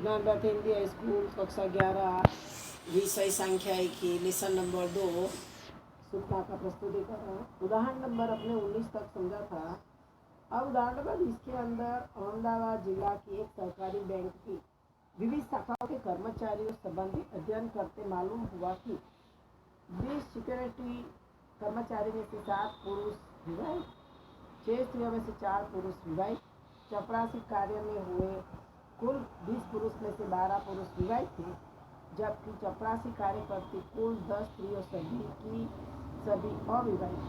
ज्ञानरथ Hindi high school कक्षा 11 विषय सांख्यिकी लेसन नंबर 2 सूचना का प्रस्तुतिकरण। उदाहरण नंबर अपने 19 तक समझा था। अब उदाहरण नंबर 20 के अंदर अहमदाबाद जिला की एक सरकारी बैंक की विविध शाखाओं के कर्मचारियों संबंधी अध्ययन करते मालूम हुआ कि 20 सिक्योरिटी कर्मचारी में से 7 पुरुष विवाहित, 6 स्त्रियों में से 4 पुरुष विवाहित, चपरासी कार्य में हुए कुल 20 पुरुष में से 12 पुरुष विवाहित थे, जबकि चपरासी कार्य करती कुल 10 स्त्रियों सभी अविवाहित।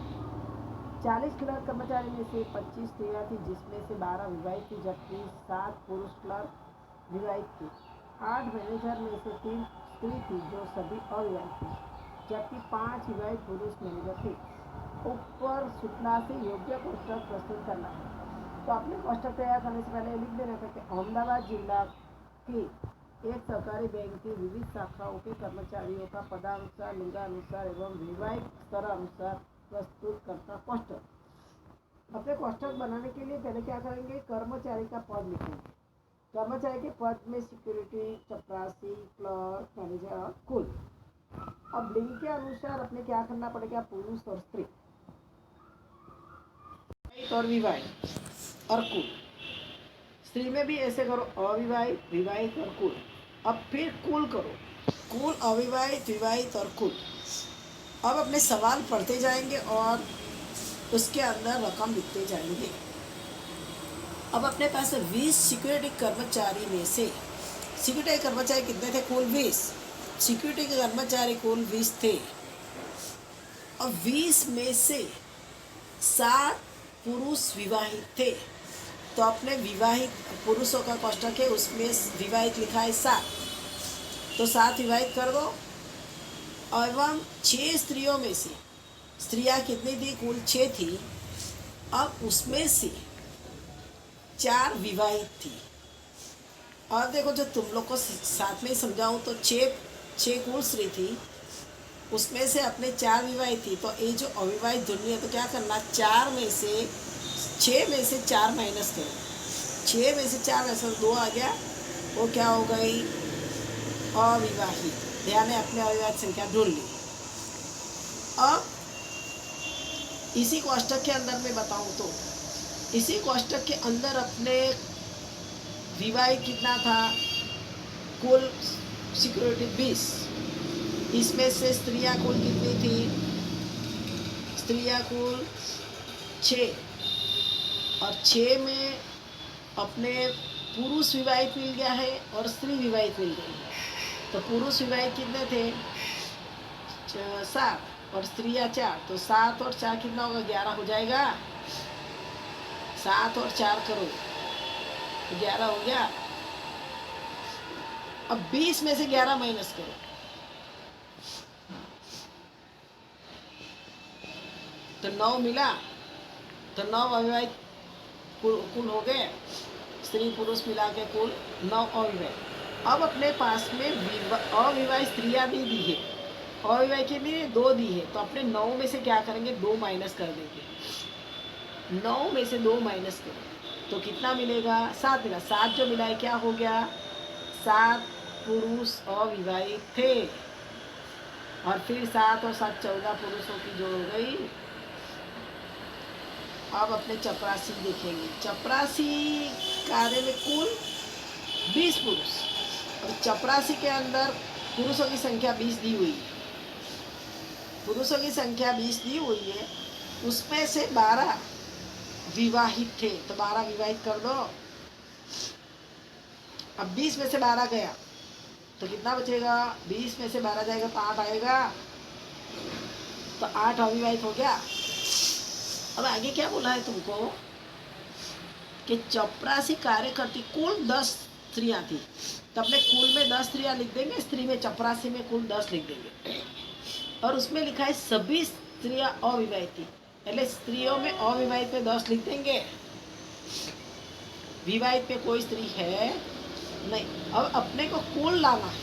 40 क्लर्क कर्मचारी में से 25 स्त्रियां थी, जिसमें से 12 विवाहित थी, जबकि 7 पुरुष क्लर्क विवाहित थे। 8 मैनेजर में से 3 स्त्री थी, जो सभी अविवाहित थी, जबकि 5 विवाहित पुरुष मैनेजर थे। ऊपर सूचना से योग्य कोष्ठक प्रस्तुत करना है। तो अपने कोष्ठक तैयार करने से पहले लिख देना था कि अहमदाबाद जिला की एक सरकारी बैंक की विविध शाखाओं के कर्मचारियों का पदानुसार, लिंगानुसार एवं विवाहित स्तरानुसार प्रस्तुत करता कोष्ठक। अपने कोष्ठक बनाने के लिए पहले क्या करेंगे, कर्मचारी का पद लिखेंगे। कर्मचारी के पद में सिक्योरिटी, चपरासी, क्लर्क, मैनेजर और कुल। अब लिंग के अनुसार अपने क्या करना पड़ेगा, पुरुष और स्त्री और विवाहित और कुल। स्त्री में भी ऐसे करो, अविवाहित, विवाहित और कुल। अब फिर कुल करो, कुल, अविवाहित, विवाहित और कुल। अब अपने सवाल पढ़ते जाएंगे और उसके अंदर रकम लिखते जाएंगे। अब अपने पास 20 सिक्योरिटी कर्मचारी में से, सिक्योरिटी कर्मचारी कितने थे, कुल 20। सिक्योरिटी के कर्मचारी कुल 20 थे। अब 20 में से 7 पुरुष विवाहित थे, तो अपने विवाहित पुरुषों का कोष्ठक है, उसमें विवाहित लिखा है 7, तो 7 विवाहित कर दो। एवं 6 स्त्रियों में से, स्त्रियां कितनी थी, कुल 6 थी। अब उसमें से 4 विवाहित थी। और देखो, जो तुम लोग को साथ में समझाऊं तो 6 कुल स्त्री थी, उसमें से अपने 4 विवाहित थी। तो ये जो अविवाहित ढूंढनी है, तो क्या करना, 6 में से 4 माइनस करो। 6 में से 4 ऐसा 2 आ गया, वो क्या हो गई, अविवाहित। ध्यान है, अपने अविवाहित संख्या ढूंढ ली। अब इसी कोष्ठक के अंदर मैं बताऊं तो, इसी कोष्ठक के अंदर अपने विवाहित कितना था, कुल सिक्योरिटी 20। इसमें से स्त्रियां कुल कितनी थी, स्त्रियां कुल 6, और 6 में अपने पुरुष विवाहित मिल गया है और स्त्री विवाहित मिल गई है। तो पुरुष विवाहित कितने थे, 7, और स्त्रियां 4, तो 7 और 4 कितना होगा, 11 हो जाएगा। 7 और 4 करो तो 11 हो गया। अब 20 में से 11 माइनस करो, तो 9 मिला। तो 9 अविवाहित कुल हो गए, स्त्री पुरुष मिला के कुल 9 अविवाहित। अब अपने पास में अविवाहित स्त्रियां भी दी है, अविवाहित के लिए 2 दी है, तो अपने 9 में से क्या करेंगे, 2 माइनस कर देंगे। 9 में से 2 माइनस करो तो कितना मिलेगा, 7 मिला। 7 जो मिला है क्या हो गया, 7 पुरुष अविवाहित थे, और फिर 7 और 7 14 पुरुषों की जोड़ हो गई। अब अपने चपरासी देखेंगे। चपरासी कार्य में कुल 20 पुरुष, और चपरासी के अंदर पुरुषों की संख्या 20 दी हुई है। पुरुषों की संख्या 20 दी हुई है, उसमें से 12 विवाहित थे, तो 12 विवाहित कर दो। अब 20 में से 12 गया तो कितना बचेगा, 20 में से 12 जाएगा तो 8 आएगा, तो 8 अविवाहित हो गया। अब आगे क्या बोला है तुमको, कि चपरासी कार्य करती कुल 10 स्त्रियां थी, तो अपने कुल में 10 स्त्रियां लिख देंगे, स्त्री में चपरासी में कुल 10 लिख देंगे। और उसमें लिखा है सभी स्त्रियां अविवाहित थी, पहले स्त्रियों में अविवाहित में 10 लिख देंगे, विवाहित में कोई स्त्री है नहीं। अब अपने को कुल लाना है,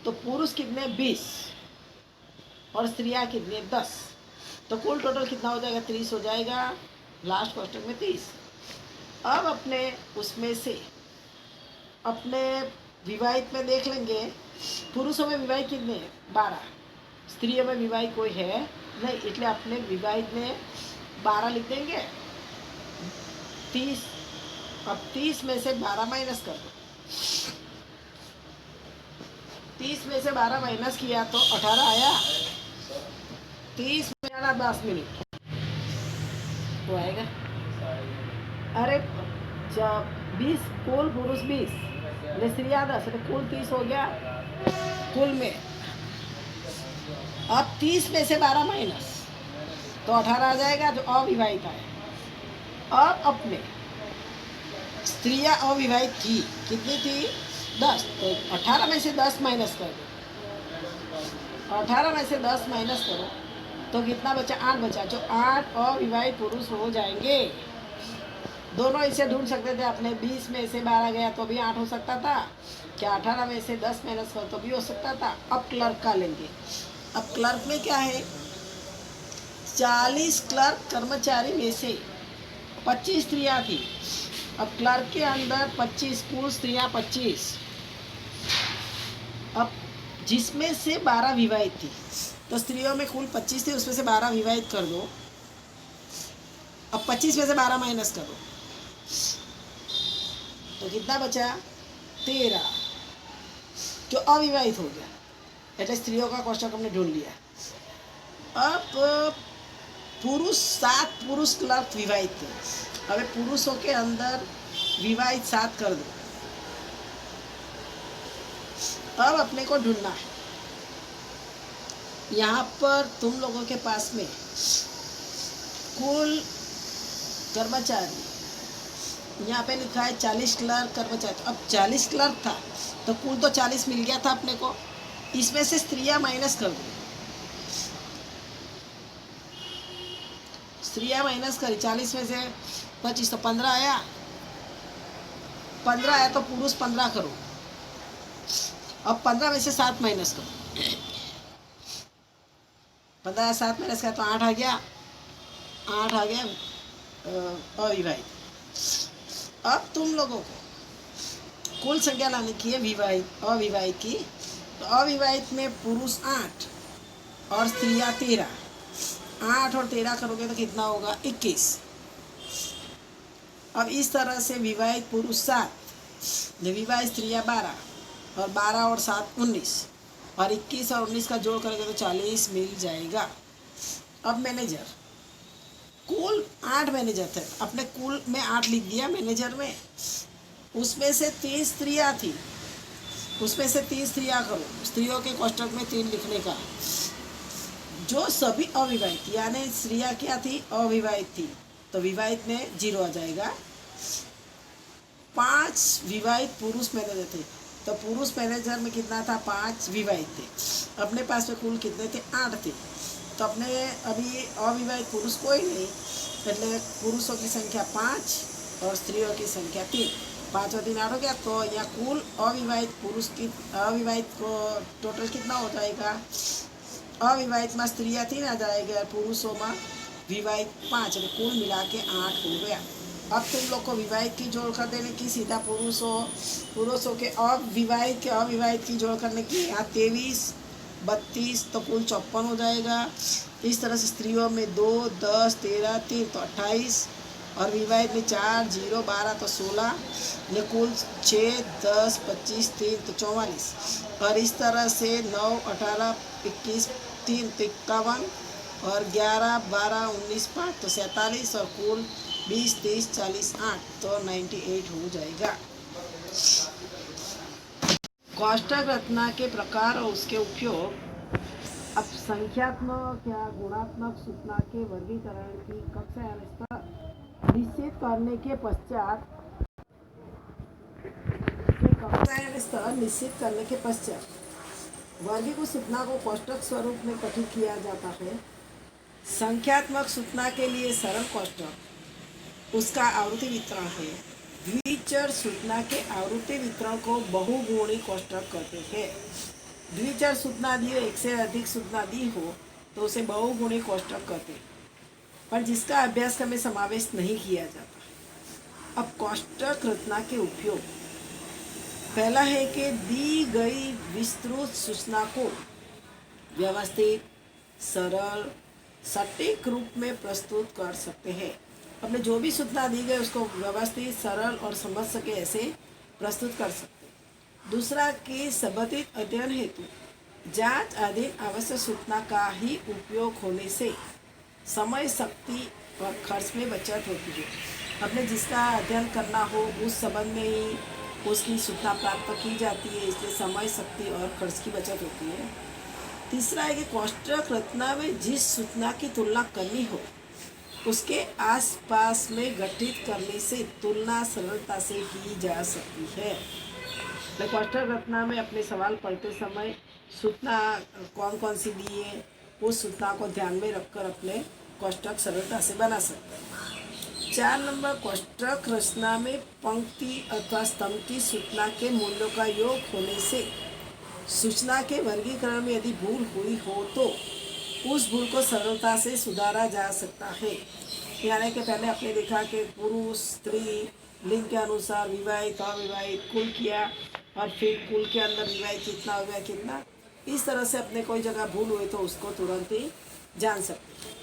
तो पुरुष कितने, 20, और स्त्रियां कितनी, 10, तो कुल टोटल कितना हो जाएगा, 30 हो जाएगा। लास्ट क्वेश्चन में 30। अब अपने उसमें से अपने विवाहित में देख लेंगे, पुरुषों में विवाहित कितने हैं? 12। स्त्रियों में विवाहित कोई है नहीं, इसलिए अपने विवाहित में 12 लिख देंगे। 30। अब 30 में से 12 माइनस कर दो। 30 में से 12 माइनस किया तो 18 आया। 30 में आना 10 मिनट तो आएगा। अरे जब 20 कुल पुरुष 20 स्त्रियाँ 10, अरे कुल 30 हो गया कुल में। अब 30 में से 12 माइनस तो 18 आ जाएगा, जो अविवाहिता है। अब अपने स्त्रियाँ अविवाहित थी, कितनी थी? 10। तो 18 में से 10 माइनस कर दो। 18 में से 10 माइनस करो तो कितना बचा? 8 बचा, जो 8 अविवाहित पुरुष हो जाएंगे। दोनों इसे ढूंढ सकते थे अपने। 20 में से 12 गया तो भी 8 हो सकता था, क्या 18 में से 10 माइनस करो तो भी हो सकता था। अब क्लर्क का लेंगे। अब क्लर्क में क्या है? 40 क्लर्क कर्मचारी में से 25 स्त्रियाँ थी। अब क्लर्क के अंदर 25, कुल स्त्रियाँ 25। अब जिसमें से 12 विवाहित थी, तो स्त्रियों में कुल 25 थी, उसमें से 12 विवाहित कर दो। अब 25 में से 12 माइनस करो तो कितना बचा? 13, जो अविवाहित हो गया। એટલે स्त्रियों का कोष्टक हमने ढूंढ लिया। अब पुरुष 7 पुरुष क्लर्क विवाहित थे। अब पुरुषों के अंदर विवाहित 7 कर दो। अब अपने को ढूंढना है। यहाँ पर तुम लोगों के पास में कुल कर्मचारी, यहाँ पे लिखा है 40 क्लर्क कर्मचारी। अब 40 क्लर्क था तो कुल तो 40 मिल गया था अपने को। इसमें से स्त्रियाँ माइनस कर दो। स्त्रियाँ माइनस करी, 40 में से 25 तो 15 आया। 15 आया तो पुरुष 15 करो। अब 15 में से 7 माइनस करो। 15 या 7 माइनस किया तो 8 आ गया। 8 आ गया अविवाहित। अब तुम लोगों को कुल संख्या लाने की है विवाहित अविवाहित की। तो अविवाहित में पुरुष 8 और स्त्रियाँ 13। 8 और 13 करोगे तो कितना होगा? 21। अब इस तरह से विवाहित पुरुष 7, विवाहित स्त्रियाँ 12 और 12 और 7 19 और 21 और 19 का जोड़ करोगे तो 40 मिल जाएगा। अब मैनेजर, कुल 8 मैनेजर थे, अपने कुल में 8 लिख दिया मैनेजर में। उसमें से 3 स्त्रियाँ थी, उसमें से 3 स्त्रियाँ करो। स्त्रियों के कोष्टक में 3 लिखने का, जो सभी अविवाहित, यानी स्त्रियाँ क्या थी? अविवाहित थी, तो विवाहित में 0 आ जाएगा। 5 विवाहित पुरुष मैनेजर थे, तो पुरुष मैनेजर में कितना था? 5 विवाहित थे। अपने पास में कुल कितने थे? 8 थे। तो अपने अभी अविवाहित पुरुष कोई नहीं, એટલે पुरुषों की संख्या 5 और स्त्रियों की संख्या 3। 5 और 3 8 हो गया। तो यहाँ कुल अविवाहित पुरुष की अविवाहित को टोटल कितना हो जाएगा? अविवाहित में स्त्रियाँ 3 आ जाएगा और पुरुषों में विवाहित 5, और कुल मिला के 8 हो गया। अब तुम लोग को विवाहित की जोड़ कर देने की, सीधा पुरुषों के अविवाहित की जोड़ करने की। यहाँ 23 32 तो कुल 54 हो जाएगा। इस तरह से स्त्रियों में 2 10 13 3 तो 28 और विवाहित में 4 0 12 तो 16, ये कुल 6 10 25 3 तो 44। और इस तरह से 9 18 21 3 तो 51 और 11 12 19 5 तो 47 और कुल 20 30 40 8 तो 98 हो जाएगा। कोष्टक रचना के प्रकार और उसके उपयोग। अब संख्यात्मक या गुणात्मक सूचना के वर्गीकरण की कक्षा या स्तर निश्चित करने के पश्चात वर्गीकृत सूचना को कोष्टक स्वरूप में गठित किया जाता है। संख्यात्मक सूचना के लिए सरल कोष्टक उसका आवृत्ति वितरण है। द्विचर सूचना के आवृत्ति वितरण को बहुगुणी कोष्टक कहते हैं। द्विचर सूचना दी हो, एक से अधिक सूचना दी हो तो उसे बहुगुणी कोष्टक कहते हैं, पर जिसका अभ्यासक्रम में समावेश नहीं किया जाता। अब कोष्टक रचना के उपयोग। पहला है कि दी गई विस्तृत सूचना को व्यवस्थित, सरल, सटीक रूप में प्रस्तुत कर सकते हैं। अपने जो भी सूचना दी गई उसको व्यवस्थित, सरल और समझ सके ऐसे प्रस्तुत कर सकते हैं। दूसरा कि संबंधित अध्ययन हेतु जांच अधीन आवश्यक सूचना का ही उपयोग होने से समय, शक्ति और खर्च में बचत होती है। अपने जिसका अध्ययन करना हो उस संबंध में ही उसकी सूचना प्राप्त की जाती है, इसलिए समय, शक्ति और खर्च की बचत होती है। तीसरा है कि कोष्ठक रचना में जिस सूचना की तुलना करनी हो उसके आसपास में गठित करने से तुलना सरलता से की जा सकती है। तो कोष्ठक रचना में अपने सवाल पढ़ते समय सूचना कौन कौन सी दी है उस सूचना को ध्यान में रखकर अपने कोष्ठक सरलता से बना सकते हैं। 4 नंबर, कोष्ठक रचना में पंक्ति अथवा स्तंभ की सूचना के मूल्यों का योग होने से सूचना के वर्गीकरण में यदि भूल हुई हो तो उस भूल को सरलता से सुधारा जा सकता है। यानी कि पहले आपने देखा कि पुरुष, स्त्री, लिंग के अनुसार विवाहित, अविवाहित, कुल किया और फिर कुल के अंदर विवाहित कितना, अविवाहित कितना, इस तरह से अपने कोई जगह भूल हुई तो उसको तुरंत ही जान सकते हैं।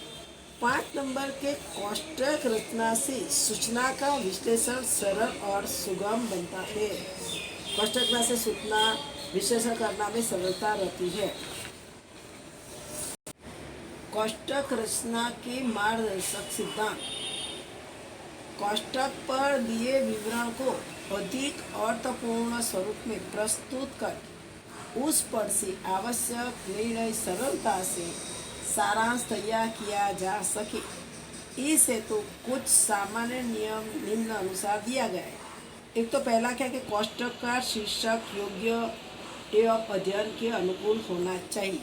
5 नंबर के कोष्ठक रचना से सूचना का विश्लेषण सरल और सुगम बनता है। कोष्ठक रचना से सूचना विश्लेषण करना में सरलता रहती है। कोष्ठक रचना के मार्गदर्शक सिद्धांत, कोष्ठक पर दिए विवरण को अधिक अर्थपूर्ण स्वरूप में प्रस्तुत कर उस पर से आवश्यक निर्णय सरलता से सारांश तैयार किया जा सके, इस हेतु कुछ सामान्य नियम निम्न अनुसार दिया गया है। एक तो पहला क्या कि कोष्ठक का शीर्षक योग्य एवं अध्ययन के अनुकूल होना चाहिए।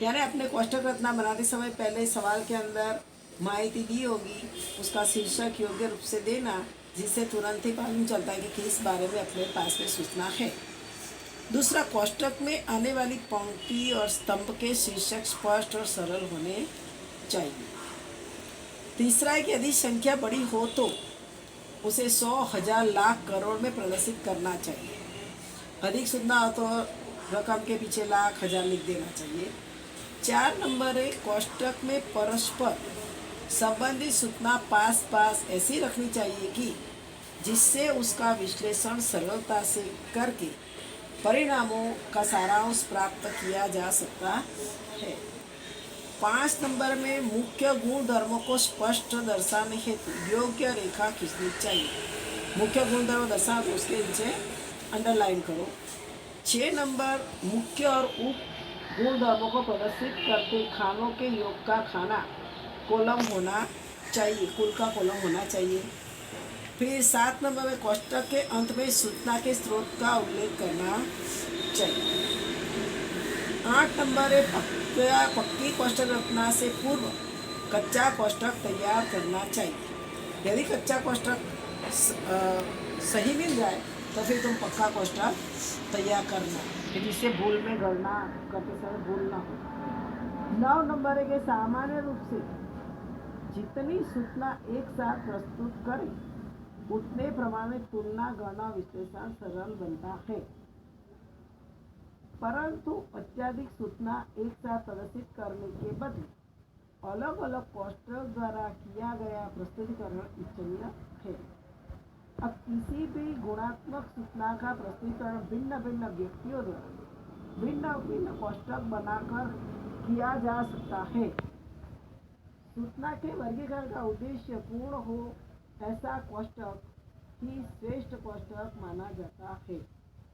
यानी अपने कोष्ठक रचना बनाते समय पहले सवाल के अंदर माहिती दी होगी, उसका शीर्षक योग्य रूप से देना, जिससे तुरंत ही मालूम चलता है कि किस बारे में अपने पास में सूचना है। दूसरा, कोष्ठक में आने वाली पंक्ति और स्तंभ के शीर्षक स्पष्ट और सरल होने चाहिए। तीसरा है कि यदि संख्या बड़ी हो तो उसे 100, 1000, लाख, करोड़ में प्रदर्शित करना चाहिए। अधिक सूचना हो तो रकम के पीछे लाख, 1000 लिख देना चाहिए। 4 नंबर है, कोष्ठक में परस्पर संबंधित सूचना पास पास ऐसी रखनी चाहिए कि जिससे उसका विश्लेषण सरलता से करके परिणामों का सारांश प्राप्त किया जा सकता है। 5 नंबर में मुख्य गुण धर्मों को स्पष्ट दर्शाने हेतु योग्य रेखा खींचनी चाहिए। मुख्य गुण धर्म दर्शा तो उसके नीचे अंडरलाइन करो। 6 नंबर, मुख्य और उप गुण धर्मों को प्रदर्शित करते खानों के योग का खाना कॉलम होना चाहिए, कुल का कॉलम होना चाहिए। फिर 7 नंबर में कोष्ठक के अंत में सूचना के स्रोत का उल्लेख करना चाहिए। 8 नंबर है, पक्की कोष्ठक रचना से पूर्व कच्चा कोष्ठक तैयार करना चाहिए। यदि कच्चा कोष्ठक सही मिल जाए तो फिर तुम पक्का कोष्ठक तैयार करना, जिससे भूल में गणना करते समय भूल ना हो। 9 नंबर है कि सामान्य रूप से जितनी सूचना एक साथ प्रस्तुत करें उतने प्रमाण में तुलना, गणना, विश्लेषण सरल बनता है। परंतु अत्यधिक सूचना एक साथ प्रदर्शित करने के बदले अलग अलग कोष्ठक द्वारा किया गया प्रस्तुतिकरण इच्छनीय है। अब किसी भी गुणात्मक सूचना का प्रस्तुतिकरण भिन्न भिन्न व्यक्तियों द्वारा भिन्न भिन्न कोष्ठक बनाकर किया जा सकता है। सूचना के वर्गीकरण का उद्देश्य पूर्ण हो ऐसा कोष्ठक ही श्रेष्ठ कोष्ठक माना जाता है।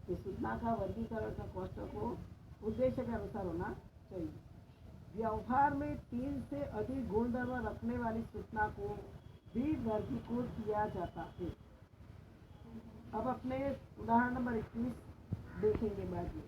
ये सूचना का वर्गीकरण का कोष्ठक हो उद्देश्य के अनुसार होना चाहिए। व्यवहार में 3 से अधिक गुणधर्म रखने वाली सूचना को भी वर्गीकृत किया जाता है। अब अपने उदाहरण नंबर 21 देखेंगे बाद में।